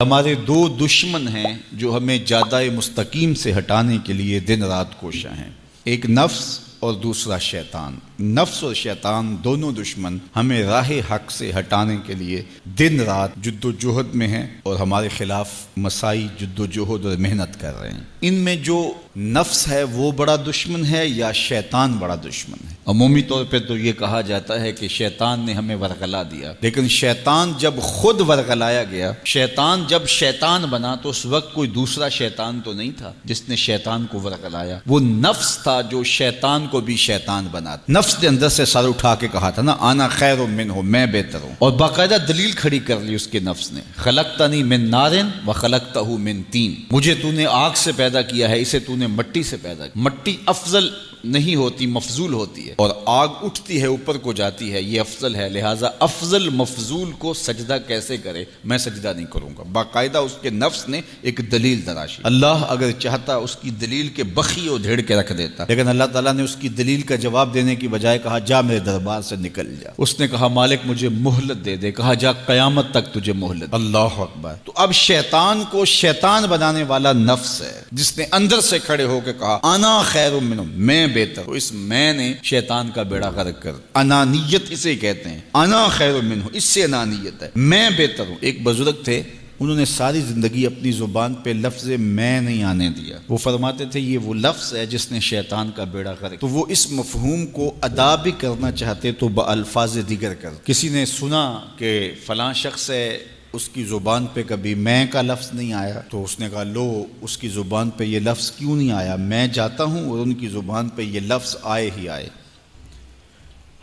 ہمارے دو دشمن ہیں جو ہمیں جادہ مستقیم سے ہٹانے کے لیے دن رات کوشاں ہیں، ایک نفس اور دوسرا شیطان۔ نفس اور شیطان دونوں دشمن ہمیں راہ حق سے ہٹانے کے لیے دن رات جد و جہد میں ہیں اور ہمارے خلاف مساعی جد و جہد اور محنت کر رہے ہیں۔ ان میں جو نفس ہے وہ بڑا دشمن ہے یا شیطان بڑا دشمن ہے؟ عمومی طور پہ تو یہ کہا جاتا ہے کہ شیطان نے ہمیں ورغلا دیا، لیکن شیطان جب خود ورغلایا گیا، شیطان جب شیطان بنا تو اس وقت کوئی دوسرا شیطان تو نہیں تھا جس نے شیطان کو ورغلایا، وہ نفس تھا جو شیطان کو بھی شیطان بنا۔ نفس نے اندر سے سر اٹھا کے کہا تھا نا، انا خیر منہ، میں بہتر ہوں، اور باقاعدہ دلیل کھڑی کر لی اس کے نفس نے، خلقتنی من نار وخلقتہ من طین، مجھے تو نے آگ سے پیدا کیا ہے، اسے تو نے مٹی سے پیدا کیا۔ مٹی افضل نہیں ہوتی، مفضول ہوتی ہے، اور آگ اٹھتی ہے اوپر کو جاتی ہے، یہ افضل ہے، لہٰذا افضل مفضول کو سجدہ کیسے کرے؟ میں سجدہ نہیں کروں گا۔ باقاعدہ اس کے نفس نے ایک دلیل تراشی۔ اللہ اگر چاہتا اس کی دلیل کے بخی اور دھیڑ کے رکھ دیتا، لیکن اللہ تعالیٰ نے اس کی دلیل کا جواب دینے کی بجائے کہا جا میرے دربار سے نکل جا۔ اس نے کہا مالک مجھے مہلت دے دے، کہا جا قیامت تک تجھے مہلت۔ اللہ اکبر۔ تو اب شیطان کو شیطان بنانے والا نفس ہے جس نے اندر سے کھڑے ہو کے کہا انا خیر منہ، میں بہتر ہوں۔ اس میں نے شیطان کا بیڑا غرق کر، انانیت اسے کہتے ہیں، انا خیر منہ، اس سے انانیت ہے، میں بہتر ہوں۔ ایک بزرگ تھے، انہوں نے ساری زندگی اپنی زبان پہ لفظ میں نہیں آنے دیا۔ وہ فرماتے تھے یہ وہ لفظ ہے جس نے شیطان کا بیڑا غرق۔ تو وہ اس مفہوم کو ادا بھی کرنا چاہتے تو بالفاظ دیگر کر۔ کسی نے سنا کہ فلاں شخص ہے، اس کی زبان پہ کبھی میں کا لفظ نہیں آیا، تو اس نے کہا لو اس کی زبان پہ یہ لفظ کیوں نہیں آیا؟ میں جاتا ہوں اور ان کی زبان پہ یہ لفظ آئے ہی آئے۔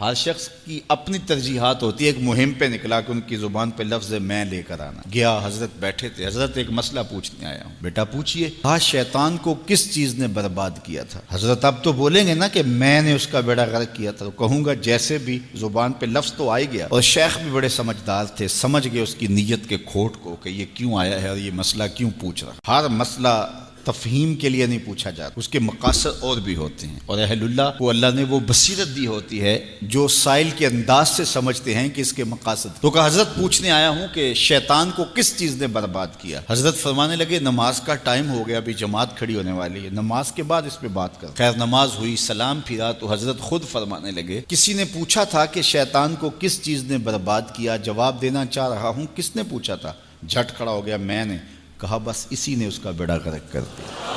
ہر شخص کی اپنی ترجیحات ہوتی ہے۔ ایک مہم پہ نکلا کہ ان کی زبان پہ لفظ میں لے کر آنا۔ گیا، حضرت بیٹھے تھے، حضرت ایک مسئلہ پوچھنے آیا ہوں۔ بیٹا پوچھئے۔ کہا شیطان کو کس چیز نے برباد کیا تھا؟ حضرت اب تو بولیں گے نا کہ میں نے اس کا بیڑا غرق کیا تھا، تو کہوں گا جیسے بھی زبان پہ لفظ تو آ گیا، اور شیخ بھی بڑے سمجھدار تھے، سمجھ گئے اس کی نیت کے کھوٹ کو کہ یہ کیوں آیا ہے اور یہ مسئلہ کیوں پوچھ رہا۔ ہر مسئلہ تفہیم کے لیے نہیں پوچھا جاتا، اس کے مقاصد اور بھی ہوتے ہیں، اور اہل اللہ کو اللہ نے وہ بصیرت دی ہوتی ہے جو سائل کے انداز سے سمجھتے ہیں کہ اس کے مقاصد۔ تو کہا حضرت پوچھنے آیا ہوں کہ شیطان کو کس چیز نے برباد کیا؟ حضرت فرمانے لگے نماز کا ٹائم ہو گیا، ابھی جماعت کھڑی ہونے والی ہے، نماز کے بعد اس پہ بات کر۔ خیر نماز ہوئی، سلام پھرا تو حضرت خود فرمانے لگے کسی نے پوچھا تھا کہ شیطان کو کس چیز نے برباد کیا؟ جواب دینا چاہ رہا ہوں کس نے پوچھا تھا؟ جھٹ کھڑا ہو گیا میں نے۔ کہا بس اسی نے اس کا بیڑا غرق کر دیا۔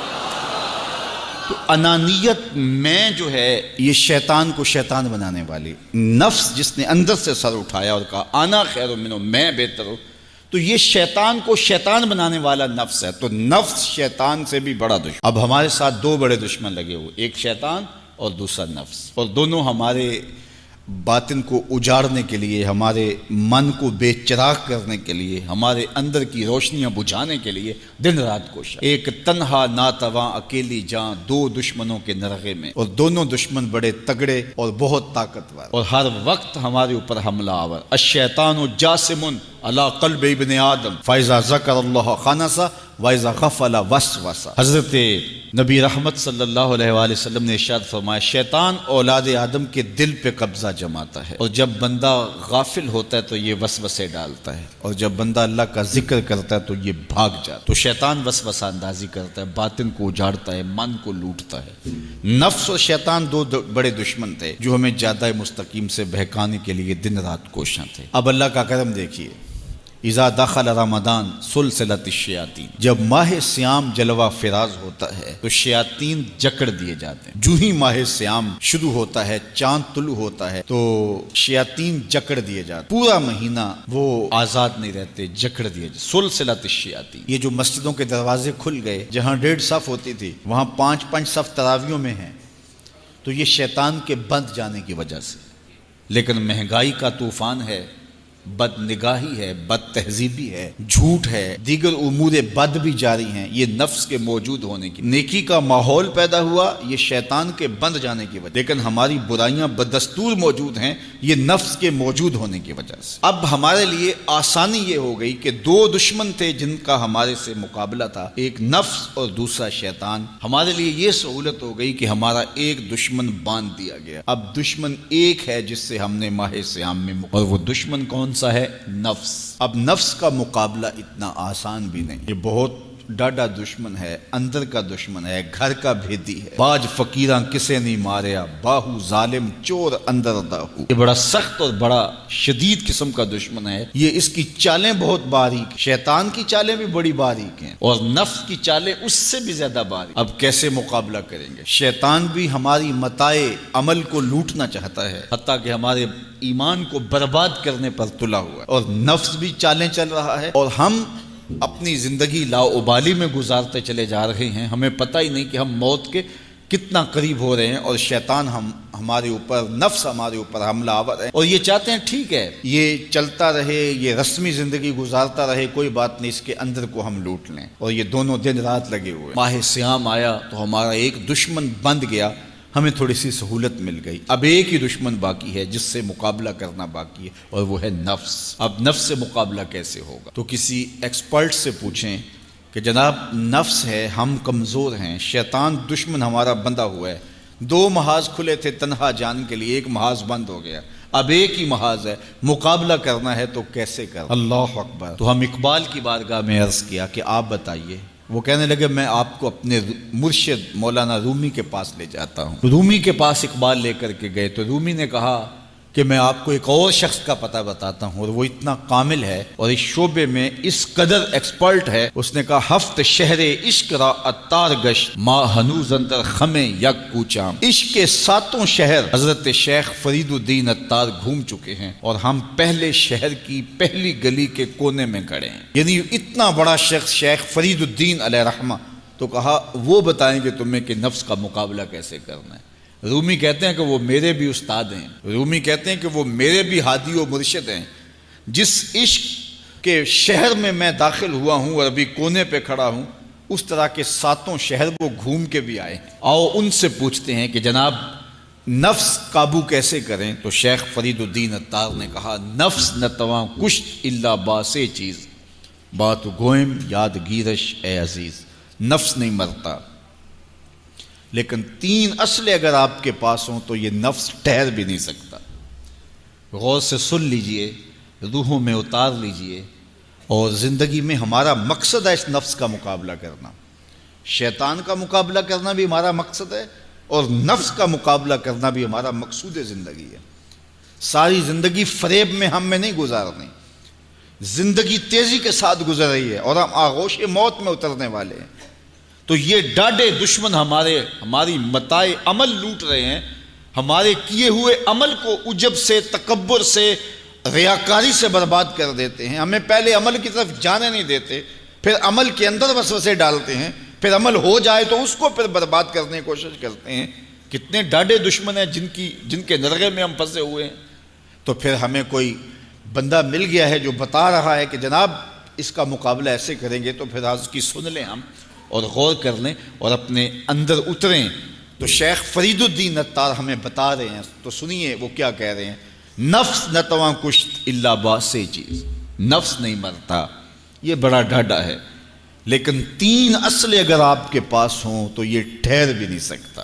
تو انانیت میں جو ہے یہ شیطان کو شیطان بنانے والی، نفس جس نے اندر سے سر اٹھایا اور کہا انا خیر منہ، میں بہتر ہوں، تو یہ شیطان کو شیطان بنانے والا نفس ہے۔ تو نفس شیطان سے بھی بڑا دشمن۔ اب ہمارے ساتھ دو بڑے دشمن لگے ہوئے، ایک شیطان اور دوسرا نفس، اور دونوں ہمارے باطن کو اجاڑنے کے لیے، ہمارے من کو بے چراغ کرنے کے لیے، ہمارے اندر کی روشنیاں بجھانے کے لیے دن رات کوشاں۔ ایک تنہا ناتواں اکیلی جاں، دو دشمنوں کے نرغے میں، اور دونوں دشمن بڑے تگڑے اور بہت طاقتور، اور ہر وقت ہمارے اوپر حملہ آور۔ الشیطان جاسم علی قلب ابن آدم فاذا ذکر اللہ خنس واذا غفل وسوس۔ حضرت نبی رحمت صلی اللہ علیہ وآلہ وسلم نے ارشاد فرمایا شیطان اولاد آدم کے دل پہ قبضہ جماتا ہے، اور جب بندہ غافل ہوتا ہے تو یہ وسوسے ڈالتا ہے، اور جب بندہ اللہ کا ذکر کرتا ہے تو یہ بھاگ جاتا ہے۔ تو شیطان وسوسہ اندازی کرتا ہے، باطن کو اجاڑتا ہے، من کو لوٹتا ہے۔ نفس اور شیطان دو بڑے دشمن تھے جو ہمیں جادہ مستقیم سے بہکانے کے لیے دن رات کوشاں تھے۔ اب اللہ کا کرم دیکھیے، اذا دخل رمضان سلسلۃ الشیاطین، جب ماہ سیام جلوہ فراز ہوتا ہے تو شیاطین جکڑ دیے جاتے ہیں۔ جو ہی ماہ سیام شروع ہوتا ہے، چاند طلوع ہوتا ہے تو شیاطین جکڑ دیے جاتے ہیں، پورا مہینہ وہ آزاد نہیں رہتے، جکڑ دیے جاتے۔ سلسلۃ الشیاطین، یہ جو مسجدوں کے دروازے کھل گئے، جہاں 1.5 صف ہوتی تھی وہاں 5 صف تراویحوں میں ہیں، تو یہ شیطان کے بند جانے کی وجہ سے۔ لیکن مہنگائی کا طوفان ہے، بد نگاہی ہے، بد تہذیبی ہے، جھوٹ ہے، دیگر امور بد بھی جاری ہیں، یہ نفس کے موجود ہونے کی۔ نیکی کا ماحول پیدا ہوا یہ شیطان کے بند جانے کی وجہ، لیکن ہماری برائیاں بدستور موجود ہیں یہ نفس کے موجود ہونے کی وجہ سے۔ اب ہمارے لیے آسانی یہ ہو گئی کہ دو دشمن تھے جن کا ہمارے سے مقابلہ تھا، ایک نفس اور دوسرا شیطان۔ ہمارے لیے یہ سہولت ہو گئی کہ ہمارا ایک دشمن باندھ دیا گیا، اب دشمن ایک ہے جس سے ہم نے ماہ سیام میں اور وہ دشمن کون کون سا ہے؟ نفس۔ اب نفس کا مقابلہ اتنا آسان بھی نہیں، یہ بہت ڈاڈا دشمن ہے، اندر کا دشمن ہے، گھر کا بھیدی ہے۔ باج فقیراں کسے نہیں ماریا، باہو ظالم چور اندر داہو۔ یہ بڑا سخت اور بڑا شدید قسم کا دشمن ہے۔ یہ اس کی چالیں بہت باریک، شیطان کی چالیں بھی بڑی باریک ہیں اور نفس کی چالیں اس سے بھی زیادہ باریک۔ اب کیسے مقابلہ کریں گے؟ شیطان بھی ہماری متاع عمل کو لوٹنا چاہتا ہے، حتیٰ کہ ہمارے ایمان کو برباد کرنے پر تلا ہوا ہے، اور نفس بھی چالیں چل رہا ہے، اور ہم اپنی زندگی لاؤبالی میں گزارتے چلے جا رہے ہیں۔ ہمیں پتہ ہی نہیں کہ ہم موت کے کتنا قریب ہو رہے ہیں، اور شیطان ہمارے اوپر، نفس ہمارے اوپر حملہ آور ہے، اور یہ چاہتے ہیں ٹھیک ہے یہ چلتا رہے، یہ رسمی زندگی گزارتا رہے، کوئی بات نہیں، اس کے اندر کو ہم لوٹ لیں، اور یہ دونوں دن رات لگے ہوئے۔ ماہ سیام آیا تو ہمارا ایک دشمن بند گیا، ہمیں تھوڑی سی سہولت مل گئی، اب ایک ہی دشمن باقی ہے جس سے مقابلہ کرنا باقی ہے، اور وہ ہے نفس۔ اب نفس سے مقابلہ کیسے ہوگا؟ تو کسی ایکسپرٹ سے پوچھیں کہ جناب نفس ہے، ہم کمزور ہیں، شیطان دشمن ہمارا بندہ ہوا ہے، 2 محاذ کھلے تھے تنہا جان کے لیے، ایک محاذ بند ہو گیا، اب ایک ہی محاذ ہے، مقابلہ کرنا ہے تو کیسے کرنا؟ اللہ اکبر۔ تو ہم اقبال کی بارگاہ میں عرض کیا کہ آپ بتائیے۔ وہ کہنے لگے میں آپ کو اپنے مرشد مولانا رومی کے پاس لے جاتا ہوں۔ رومی کے پاس اقبال لے کر کے گئے تو رومی نے کہا کہ میں آپ کو ایک اور شخص کا پتہ بتاتا ہوں، اور وہ اتنا کامل ہے اور اس شعبے میں اس قدر ایکسپرٹ ہے۔ اس نے کہا ہفت شہر عشق را اتار گشت ما ہنوز اندر خمیں یک کوچام۔ عشق کے 7 شہر حضرت شیخ فرید الدین اتار گھوم چکے ہیں، اور ہم پہلے شہر کی پہلی گلی کے کونے میں کھڑے ہیں۔ یعنی اتنا بڑا شخص شیخ فرید الدین علیہ رحمہ، تو کہا وہ بتائیں گے تمہیں کہ نفس کا مقابلہ کیسے کرنا ہے۔ رومی کہتے ہیں کہ وہ میرے بھی استاد ہیں، رومی کہتے ہیں کہ وہ میرے بھی ہادی و مرشد ہیں۔ جس عشق کے شہر میں داخل ہوا ہوں اور ابھی کونے پہ کھڑا ہوں، اس طرح کے 7 شہر وہ گھوم کے بھی آئے ہیں۔ آؤ ان سے پوچھتے ہیں کہ جناب نفس قابو کیسے کریں؟ تو شیخ فرید الدین اتار نے کہا نفس نتواں کشت الا باسے چیز بات گوئم یاد گیرش اے عزیز۔ نفس نہیں مرتا، لیکن 3 اسلحے اگر آپ کے پاس ہوں تو یہ نفس ٹھہر بھی نہیں سکتا۔ غور سے سن لیجئے، روحوں میں اتار لیجئے، اور زندگی میں ہمارا مقصد ہے اس نفس کا مقابلہ کرنا۔ شیطان کا مقابلہ کرنا بھی ہمارا مقصد ہے، اور نفس کا مقابلہ کرنا بھی ہمارا مقصود زندگی ہے۔ ساری زندگی فریب میں ہم میں نہیں گزارنی، زندگی تیزی کے ساتھ گزر رہی ہے اور ہم آغوش موت میں اترنے والے ہیں۔ تو یہ ڈاڈے دشمن ہماری متاع عمل لوٹ رہے ہیں، ہمارے کیے ہوئے عمل کو عجب سے، تکبر سے، ریاکاری سے برباد کر دیتے ہیں۔ ہمیں پہلے عمل کی طرف جانے نہیں دیتے، پھر عمل کے اندر وسوسے ڈالتے ہیں، پھر عمل ہو جائے تو اس کو پھر برباد کرنے کی کوشش کرتے ہیں۔ کتنے ڈاڈے دشمن ہیں جن کے نرغے میں ہم پھنسے ہوئے ہیں۔ تو پھر ہمیں کوئی بندہ مل گیا ہے جو بتا رہا ہے کہ جناب اس کا مقابلہ ایسے کریں گے، تو پھر آج کی سن لیں ہم اور غور کر لیں اور اپنے اندر اتریں۔ تو شیخ فرید الدین اتار ہمیں بتا رہے ہیں، تو سنیے وہ کیا کہہ رہے ہیں۔ نفس نتواں کشت الا باسے چیز، نفس نہیں مرتا، یہ بڑا ڈاڈا ہے، لیکن 3 اسلحے اگر آپ کے پاس ہوں تو یہ ٹھہر بھی نہیں سکتا۔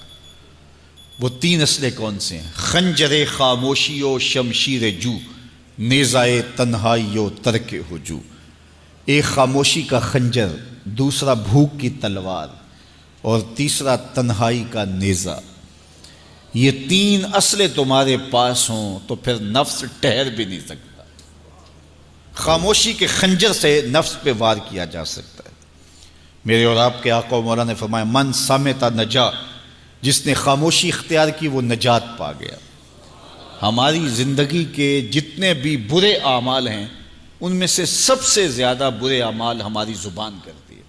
وہ 3 اسلحے کون سے ہیں؟ خنجر خاموشی و شمشیر جو، نیزائے تنہائی و ترک ہجو۔ ایک خاموشی کا خنجر، دوسرا بھوک کی تلوار، اور تیسرا تنہائی کا نیزہ۔ یہ 3 اسلحے تمہارے پاس ہوں تو پھر نفس ٹھہر بھی نہیں سکتا۔ خاموشی کے خنجر سے نفس پہ وار کیا جا سکتا ہے۔ میرے اور آپ کے آقا و مولا نے فرمایا من سامتا نجا، جس نے خاموشی اختیار کی وہ نجات پا گیا۔ ہماری زندگی کے جتنے بھی برے اعمال ہیں ان میں سے سب سے زیادہ برے اعمال ہماری زبان کرتی ہے۔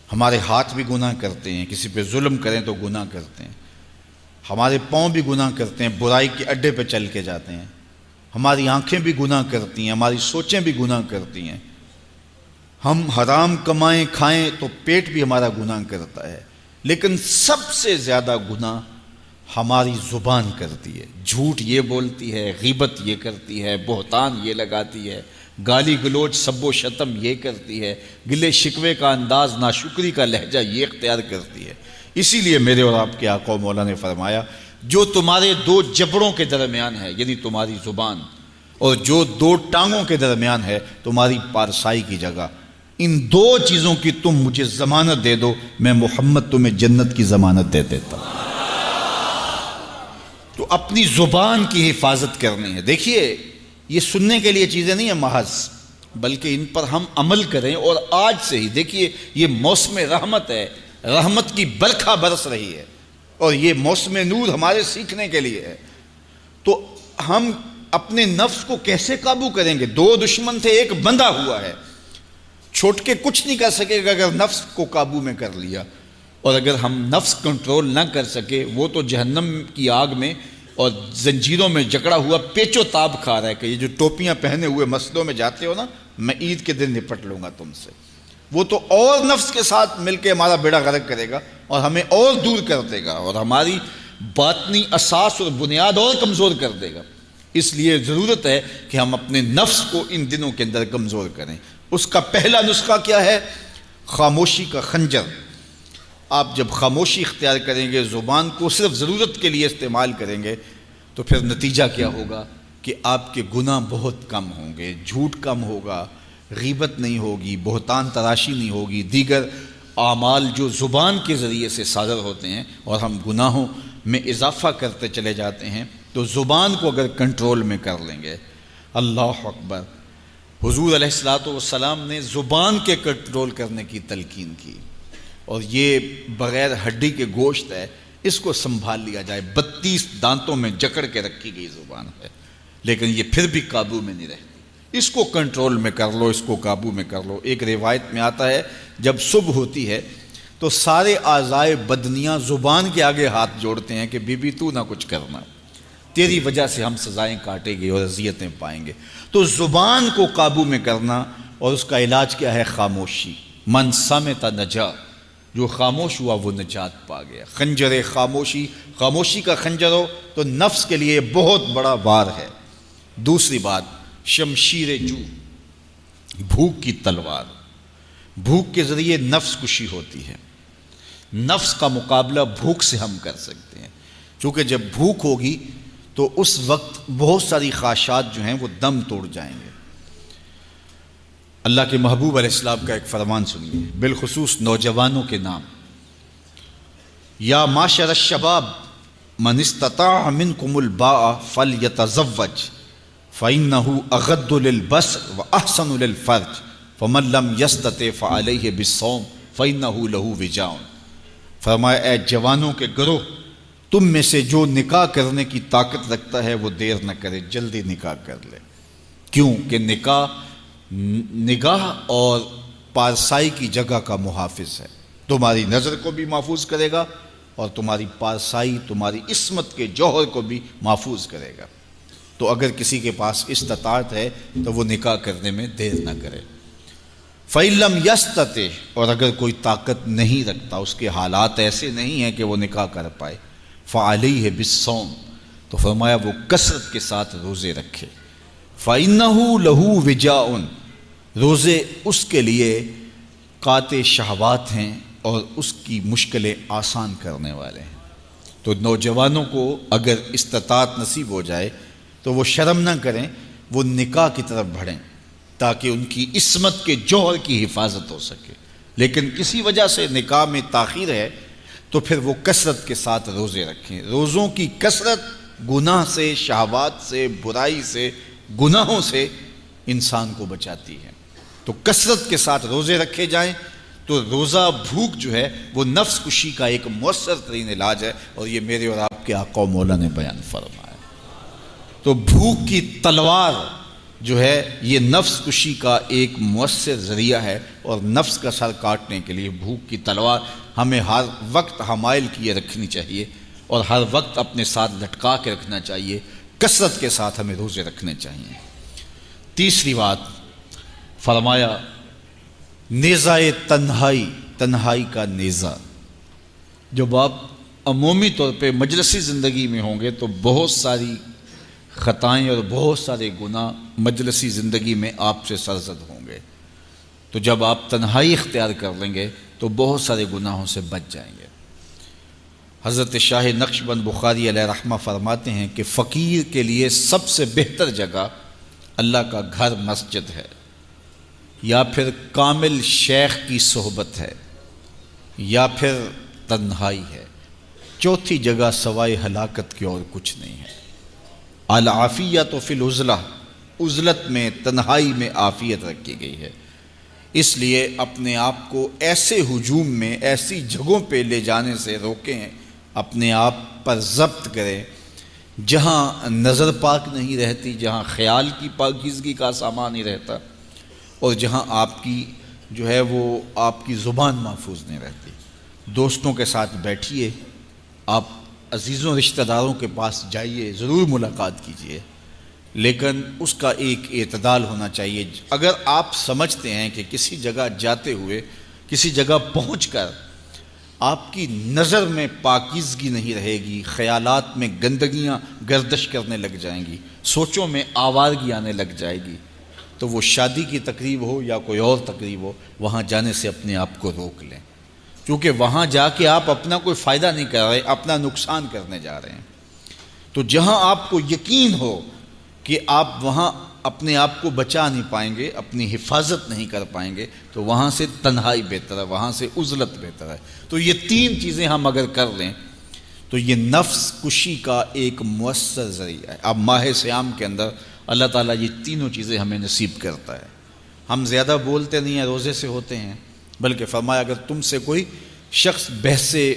ہمارے ہاتھ بھی گناہ کرتے ہیں، کسی پہ ظلم کریں تو گناہ کرتے ہیں، ہمارے پاؤں بھی گناہ کرتے ہیں، برائی کے اڈے پہ چل کے جاتے ہیں، ہماری آنکھیں بھی گناہ کرتی ہیں، ہماری سوچیں بھی گناہ کرتی ہیں، ہم حرام کمائیں کھائیں تو پیٹ بھی ہمارا گناہ کرتا ہے، لیکن سب سے زیادہ گناہ ہماری زبان کرتی ہے۔ جھوٹ یہ بولتی ہے، غیبت یہ کرتی ہے، بہتان یہ لگاتی ہے، گالی گلوچ سب و شتم یہ کرتی ہے، گلے شکوے کا انداز، ناشکری کا لہجہ یہ اختیار کرتی ہے۔ اسی لیے میرے اور آپ کے آقا و مولا نے فرمایا جو تمہارے 2 جبڑوں کے درمیان ہے، یعنی تمہاری زبان، اور جو دو ٹانگوں کے درمیان ہے تمہاری پارسائی کی جگہ، ان دو چیزوں کی تم مجھے ضمانت دے دو، میں محمد تمہیں جنت کی ضمانت دے دیتا ہوں۔ تو اپنی زبان کی حفاظت کرنی ہے۔ دیکھیے یہ سننے کے لیے چیزیں نہیں ہیں محض، بلکہ ان پر ہم عمل کریں، اور آج سے ہی دیکھیے یہ موسم رحمت ہے، رحمت کی برکھا برس رہی ہے، اور یہ موسم نور ہمارے سیکھنے کے لیے ہے۔ تو ہم اپنے نفس کو کیسے قابو کریں گے؟ دو دشمن تھے، ایک بندھا ہوا ہے، چھوٹ کے کچھ نہیں کر سکے گا اگر نفس کو قابو میں کر لیا، اور اگر ہم نفس کنٹرول نہ کر سکے وہ تو جہنم کی آگ میں اور زنجیروں میں جکڑا ہوا پیچ و تاب کھا رہا ہے کہ یہ جو ٹوپیاں پہنے ہوئے مسجدوں میں جاتے ہو نا، میں عید کے دن نپٹ لوں گا تم سے، وہ تو اور نفس کے ساتھ مل کے ہمارا بیڑا غرق کرے گا اور ہمیں اور دور کر دے گا، اور ہماری باطنی اساس اور بنیاد اور کمزور کر دے گا۔ اس لیے ضرورت ہے کہ ہم اپنے نفس کو ان دنوں کے اندر کمزور کریں۔ اس کا پہلا نسخہ کیا ہے؟ خاموشی کا خنجر۔ آپ جب خاموشی اختیار کریں گے، زبان کو صرف ضرورت کے لیے استعمال کریں گے، تو پھر نتیجہ کیا ہوگا کہ آپ کے گناہ بہت کم ہوں گے، جھوٹ کم ہوگا، غیبت نہیں ہوگی، بہتان تراشی نہیں ہوگی، دیگر اعمال جو زبان کے ذریعے سے صادر ہوتے ہیں اور ہم گناہوں میں اضافہ کرتے چلے جاتے ہیں، تو زبان کو اگر کنٹرول میں کر لیں گے۔ اللہ اکبر۔ حضور علیہ الصلوۃ والسلام نے زبان کے کنٹرول کرنے کی تلقین کی، اور یہ بغیر ہڈی کے گوشت ہے، اس کو سنبھال لیا جائے۔ 32 دانتوں میں جکڑ کے رکھی گئی زبان ہے، لیکن یہ پھر بھی قابو میں نہیں رہتی۔ اس کو کنٹرول میں کر لو، اس کو قابو میں کر لو۔ ایک روایت میں آتا ہے جب صبح ہوتی ہے تو سارے اعضائے بدنیاں زبان کے آگے ہاتھ جوڑتے ہیں کہ بی بی تو نہ کچھ کرنا، تیری وجہ سے ہم سزائیں کاٹیں گے اور اذیتیں پائیں گے۔ تو زبان کو قابو میں کرنا، اور اس کا علاج کیا ہے؟ خاموشی۔ من صمت نجا، جو خاموش ہوا وہ نجات پا گیا۔ خنجر خاموشی، خاموشی کا خنجر ہو تو نفس کے لیے بہت بڑا وار ہے۔ دوسری بات، شمشیر جو، بھوک کی تلوار۔ بھوک کے ذریعے نفس کشی ہوتی ہے۔ نفس کا مقابلہ بھوک سے ہم کر سکتے ہیں، چونکہ جب بھوک ہوگی تو اس وقت بہت ساری خواہشات جو ہیں وہ دم توڑ جائیں گے۔ اللہ کے محبوب علیہ السلام کا ایک فرمان سنیے، بالخصوص نوجوانوں کے نام۔ یا معشر الشباب من استطاع منکم الباء فلیتزوج فإنہ اغض للبصر واحسن للفرج فمن لم یستطع فعلیہ بالصوم فإنہ لہ وجاء۔ فرمایا اے جوانوں کے گروہ، تم میں سے جو نکاح کرنے کی طاقت رکھتا ہے وہ دیر نہ کرے، جلدی نکاح کر لے۔ کیوں کہ نگاہ اور پارسائی کی جگہ کا محافظ ہے، تمہاری نظر کو بھی محفوظ کرے گا اور تمہاری پارسائی، تمہاری عصمت کے جوہر کو بھی محفوظ کرے گا۔ تو اگر کسی کے پاس استطاعت ہے تو وہ نکاح کرنے میں دیر نہ کرے۔ فَإِن لَمْ يَسْتَطِعْ، اور اگر کوئی طاقت نہیں رکھتا، اس کے حالات ایسے نہیں ہیں کہ وہ نکاح کر پائے، فَعَلَيْهِ بِالصَّوْمِ، تو فرمایا وہ کثرت کے ساتھ روزے رکھے۔ فَإِنَّهُ لَهُ وِجَاءٌ، روزے اس کے لیے قاطع شہوات ہیں اور اس کی مشکلیں آسان کرنے والے ہیں۔ تو نوجوانوں کو اگر استطاعت نصیب ہو جائے تو وہ شرم نہ کریں، وہ نکاح کی طرف بڑھیں تاکہ ان کی عصمت کے جوہر کی حفاظت ہو سکے۔ لیکن کسی وجہ سے نکاح میں تاخیر ہے تو پھر وہ کثرت کے ساتھ روزے رکھیں۔ روزوں کی کثرت گناہ سے، شہوات سے، برائی سے، گناہوں سے انسان کو بچاتی ہے۔ تو کثرت کے ساتھ روزے رکھے جائیں تو روزہ بھوک جو ہے وہ نفس کشی کا ایک مؤثر ترین علاج ہے، اور یہ میرے اور آپ کے آقا و مولا نے بیان فرمایا۔ تو بھوک کی تلوار جو ہے یہ نفس کشی کا ایک مؤثر ذریعہ ہے، اور نفس کا سر کاٹنے کے لیے بھوک کی تلوار ہمیں ہر وقت حمائل کیے رکھنی چاہیے اور ہر وقت اپنے ساتھ لٹکا کے رکھنا چاہیے۔ کثرت کے ساتھ ہمیں روزے رکھنے چاہیے۔ تیسری بات فرمایا نیزہ تنہائی، تنہائی کا نیزہ۔ جب آپ عمومی طور پہ مجلسی زندگی میں ہوں گے تو بہت ساری خطائیں اور بہت سارے گناہ مجلسی زندگی میں آپ سے سرزد ہوں گے، تو جب آپ تنہائی اختیار کر لیں گے تو بہت سارے گناہوں سے بچ جائیں گے۔ حضرت شاہ نقشبند بخاری علیہ رحمہ فرماتے ہیں کہ فقیر کے لیے سب سے بہتر جگہ اللہ کا گھر مسجد ہے، یا پھر کامل شیخ کی صحبت ہے، یا پھر تنہائی ہے۔ چوتھی جگہ سوائے ہلاکت کے اور کچھ نہیں ہے۔ العافیۃ فی العزلہ، عزلت میں، تنہائی میں عافیت رکھی گئی ہے۔ اس لیے اپنے آپ کو ایسے ہجوم میں، ایسی جگہوں پہ لے جانے سے روکیں، اپنے آپ پر ضبط کریں جہاں نظر پاک نہیں رہتی، جہاں خیال کی پاکیزگی کا سامان نہیں رہتا، اور جہاں آپ کی جو ہے وہ آپ کی زبان محفوظ نہیں رہتی۔ دوستوں کے ساتھ بیٹھیے، آپ عزیزوں رشتہ داروں کے پاس جائیے، ضرور ملاقات کیجیے، لیکن اس کا ایک اعتدال ہونا چاہیے۔ اگر آپ سمجھتے ہیں کہ کسی جگہ جاتے ہوئے، کسی جگہ پہنچ کر آپ کی نظر میں پاکیزگی نہیں رہے گی، خیالات میں گندگیاں گردش کرنے لگ جائیں گی، سوچوں میں آوارگی آنے لگ جائے گی، تو وہ شادی کی تقریب ہو یا کوئی اور تقریب ہو، وہاں جانے سے اپنے آپ کو روک لیں، کیونکہ وہاں جا کے آپ اپنا کوئی فائدہ نہیں کر رہے، اپنا نقصان کرنے جا رہے ہیں۔ تو جہاں آپ کو یقین ہو کہ آپ وہاں اپنے آپ کو بچا نہیں پائیں گے، اپنی حفاظت نہیں کر پائیں گے، تو وہاں سے تنہائی بہتر ہے، وہاں سے عزلت بہتر ہے۔ تو یہ تین چیزیں ہم اگر کر لیں تو یہ نفس کشی کا ایک مؤثر ذریعہ ہے۔ اب ماہ صیام کے اندر اللہ تعالیٰ یہ تینوں چیزیں ہمیں نصیب کرتا ہے۔ ہم زیادہ بولتے نہیں ہیں، روزے سے ہوتے ہیں، بلکہ فرمایا اگر تم سے کوئی شخص بحثے،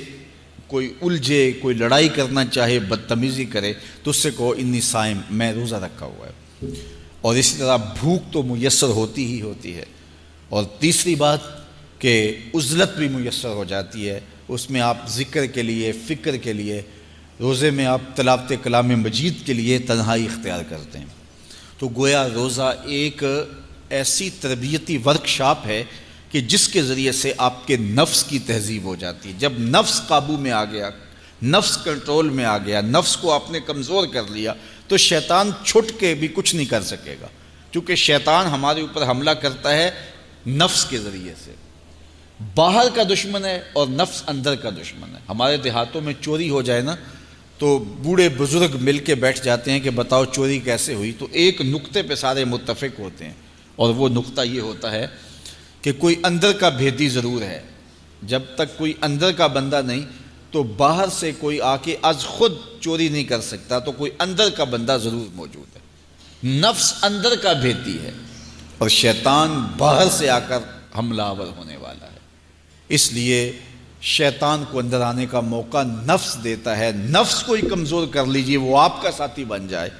کوئی الجھے، کوئی لڑائی کرنا چاہے، بدتمیزی کرے، تو اس سے کہو انی صائم، میں روزہ رکھا ہوا ہے۔ اور اسی طرح بھوک تو میسر ہوتی ہی ہوتی ہے، اور تیسری بات کہ عزلت بھی میسر ہو جاتی ہے، اس میں آپ ذکر کے لیے، فکر کے لیے، روزے میں آپ تلاوت کلام مجید کے لیے تنہائی اختیار کرتے ہیں۔ تو گویا روزہ ایک ایسی تربیتی ورکشاپ ہے کہ جس کے ذریعے سے آپ کے نفس کی تہذیب ہو جاتی ہے۔ جب نفس قابو میں آ گیا، نفس کنٹرول میں آ گیا، نفس کو آپ نے کمزور کر لیا، تو شیطان چھٹ کے بھی کچھ نہیں کر سکے گا، کیونکہ شیطان ہمارے اوپر حملہ کرتا ہے نفس کے ذریعے سے۔ باہر کا دشمن ہے اور نفس اندر کا دشمن ہے۔ ہمارے دیہاتوں میں چوری ہو جائے نا تو بوڑھے بزرگ مل کے بیٹھ جاتے ہیں کہ بتاؤ چوری کیسے ہوئی، تو ایک نقطے پہ سارے متفق ہوتے ہیں، اور وہ نقطہ یہ ہوتا ہے کہ کوئی اندر کا بھیدی ضرور ہے۔ جب تک کوئی اندر کا بندہ نہیں تو باہر سے کوئی آ کے از خود چوری نہیں کر سکتا، تو کوئی اندر کا بندہ ضرور موجود ہے۔ نفس اندر کا بھیدی ہے اور شیطان باہر سے آ کر حملہ آور ہونے والا ہے۔ اس لیے شیطان کو اندر آنے کا موقع نفس دیتا ہے۔ نفس کو ہی کمزور کر لیجئے، وہ آپ کا ساتھی بن جائے،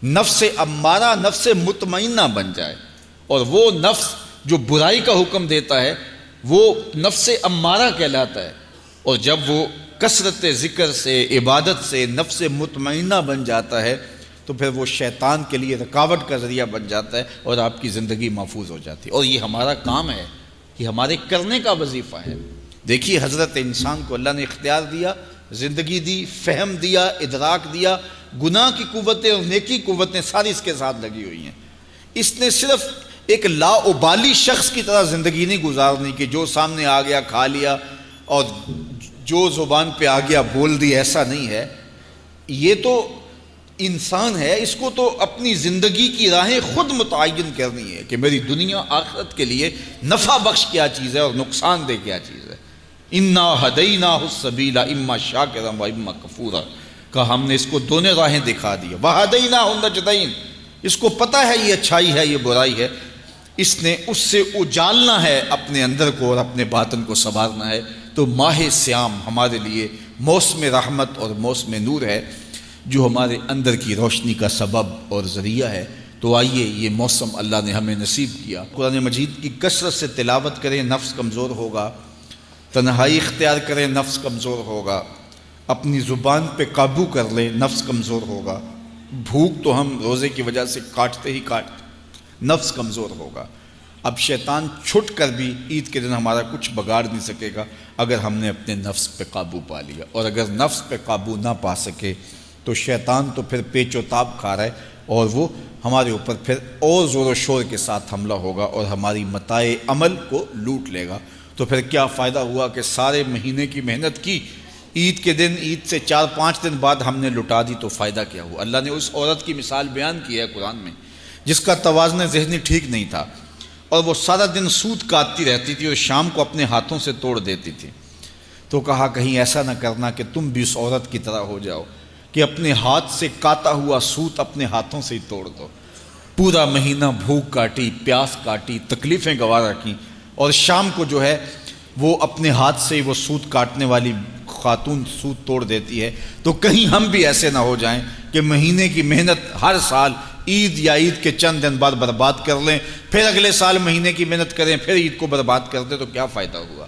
نفس امارہ، نفس مطمئنہ بن جائے، اور وہ نفس جو برائی کا حکم دیتا ہے وہ نفس امارہ کہلاتا ہے، اور جب وہ کثرت ذکر سے، عبادت سے نفس مطمئنہ بن جاتا ہے تو پھر وہ شیطان کے لیے رکاوٹ کا ذریعہ بن جاتا ہے، اور آپ کی زندگی محفوظ ہو جاتی ہے۔ اور یہ ہمارا کام ہے، یہ ہمارے کرنے کا وظیفہ ہے۔ دیکھیے حضرت انسان کو اللہ نے اختیار دیا، زندگی دی، فہم دیا، ادراک دیا، گناہ کی قوتیں اور نیکی قوتیں ساری اس کے ساتھ لگی ہوئی ہیں۔ اس نے صرف ایک لا ابالی شخص کی طرح زندگی نہیں گزارنی کہ جو سامنے آ گیا کھا لیا اور جو زبان پہ آ گیا بول دی، ایسا نہیں ہے۔ یہ تو انسان ہے، اس کو تو اپنی زندگی کی راہیں خود متعین کرنی ہے کہ میری دنیا آخرت کے لیے نفع بخش کیا چیز ہے اور نقصان دہ کیا چیز ہے۔ انا ہدیناہ السبیل اما شاکرا و اما کفورا، کہ ہم نے اس کو دونوں راہیں دکھا دی، وہدیناہ النجدین، اس کو پتہ ہے یہ اچھائی ہے یہ برائی ہے، اس نے اس سے اجالنا ہے اپنے اندر کو اور اپنے باطن کو سنوارنا ہے۔ تو ماہ صیام ہمارے لیے موسم رحمت اور موسم نور ہے، جو ہمارے اندر کی روشنی کا سبب اور ذریعہ ہے۔ تو آئیے یہ موسم اللہ نے ہمیں نصیب کیا، قرآن مجید کی کثرت سے تلاوت کریں، نفس کمزور ہوگا، تنہائی اختیار کریں، نفس کمزور ہوگا، اپنی زبان پہ قابو کر لیں، نفس کمزور ہوگا، بھوک تو ہم روزے کی وجہ سے کاٹتے ہی کاٹتے، نفس کمزور ہوگا۔ اب شیطان چھٹ کر بھی عید کے دن ہمارا کچھ بگاڑ نہیں سکے گا اگر ہم نے اپنے نفس پہ قابو پا لیا، اور اگر نفس پہ قابو نہ پا سکے تو شیطان تو پھر پیچ و تاب کھا رہا ہے، اور وہ ہمارے اوپر پھر اور زور و شور کے ساتھ حملہ ہوگا اور ہماری متاع عمل کو لوٹ لے گا۔ تو پھر کیا فائدہ ہوا کہ سارے مہینے کی محنت کی، عید کے دن، عید سے 4-5 دن بعد ہم نے لٹا دی، تو فائدہ کیا ہوا؟ اللہ نے اس عورت کی مثال بیان کی ہے قرآن میں جس کا توازن ذہنی ٹھیک نہیں تھا، اور وہ سارا دن سوت کاٹتی رہتی تھی اور شام کو اپنے ہاتھوں سے توڑ دیتی تھی۔ تو کہا کہیں ایسا نہ کرنا کہ تم بھی اس عورت کی طرح ہو جاؤ کہ اپنے ہاتھ سے کاتا ہوا سوت اپنے ہاتھوں سے ہی توڑ دو۔ پورا مہینہ بھوک کاٹی، پیاس کاٹی، تکلیفیں گوارا کی، اور شام کو جو ہے وہ اپنے ہاتھ سے وہ سوت کاٹنے والی خاتون سوت توڑ دیتی ہے۔ تو کہیں ہم بھی ایسے نہ ہو جائیں کہ مہینے کی محنت ہر سال عید یا عید کے چند دن بعد برباد کر لیں، پھر اگلے سال مہینے کی محنت کریں، پھر عید کو برباد کر دیں، تو کیا فائدہ ہوا؟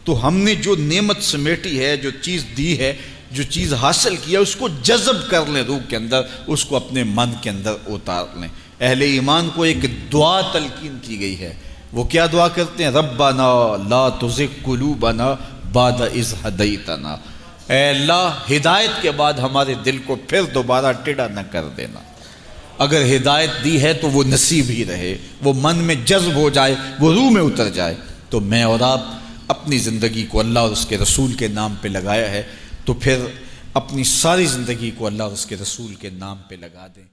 تو ہم نے جو نعمت سمیٹی ہے، جو چیز دی ہے، جو چیز حاصل کی ہے، اس کو جذب کر لیں روح کے اندر، اس کو اپنے من کے اندر اتار لیں۔ اہل ایمان کو ایک دعا تلقین کی گئی ہے، وہ کیا دعا کرتے ہیں؟ ربنا لا تزغ قلوبنا بعد اذ ہدیتنا، اے اللہ ہدایت کے بعد ہمارے دل کو پھر دوبارہ ٹیڑھا نہ کر دینا۔ اگر ہدایت دی ہے تو وہ نصیب ہی رہے، وہ من میں جذب ہو جائے، وہ روح میں اتر جائے۔ تو میں اور آپ اپنی زندگی کو اللہ اور اس کے رسول کے نام پہ لگایا ہے، تو پھر اپنی ساری زندگی کو اللہ اور اس کے رسول کے نام پہ لگا دیں۔